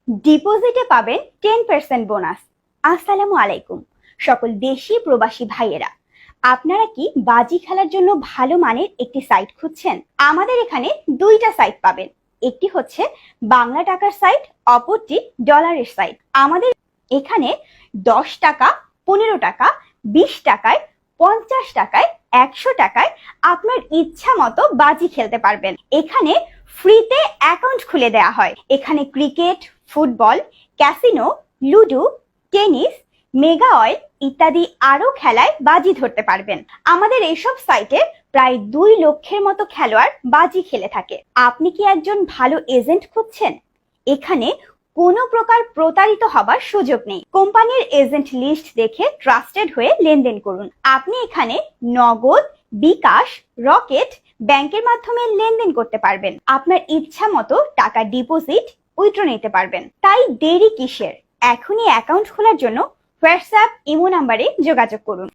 ডিপোজিটে পাবেন 10% বোনাস। আসসালামু আলাইকুম সকল দেশি প্রবাসী ভাইয়েরা, আপনারা কি বাজি খেলার জন্য ভালো মানের একটি সাইট খুঁজছেন? আমাদের এখানে দুইটা সাইট পাবেন। একটি হচ্ছে বাংলা টাকার সাইট, অপরটি ডলারের সাইট। আমাদের এখানে 10 টাকা, 15 টাকা, 20 টাকায়, 50 টাকায়, 100 টাকায় আপনার ইচ্ছা মতো বাজি খেলতে পারবেন। এখানে ফ্রিতে অ্যাকাউন্ট খুলে দেওয়া হয়। এখানে cricket, football, casino, ludo, tennis, mega oil ইত্যাদি আরো খেলায় বাজি ধরতে পারবেন। আমাদের এইসব সাইটে প্রায় 2 লক্ষের মতো খেলোয়াড় বাজি খেলে থাকে। আপনি কি একজন ভালো এজেন্ট খুঁজছেন? এখানে কোনো প্রকার প্রতারিত হবার সুযোগ নেই। কোম্পানির এজেন্ট লিস্ট দেখে ট্রাস্টেড হয়ে লেনদেন করুন। আপনি এখানে নগদ, বিকাশ, রকেট, ব্যাংকের মাধ্যমে লেনদেন করতে পারবেন। আপনার ইচ্ছা মতো টাকা ডিপোজিট, উইথড্র নিতে পারবেন। তাই দেরি কিসের? এখনই অ্যাকাউন্ট খোলার জন্য হোয়াটসঅ্যাপ, ইমো নাম্বারে যোগাযোগ করুন।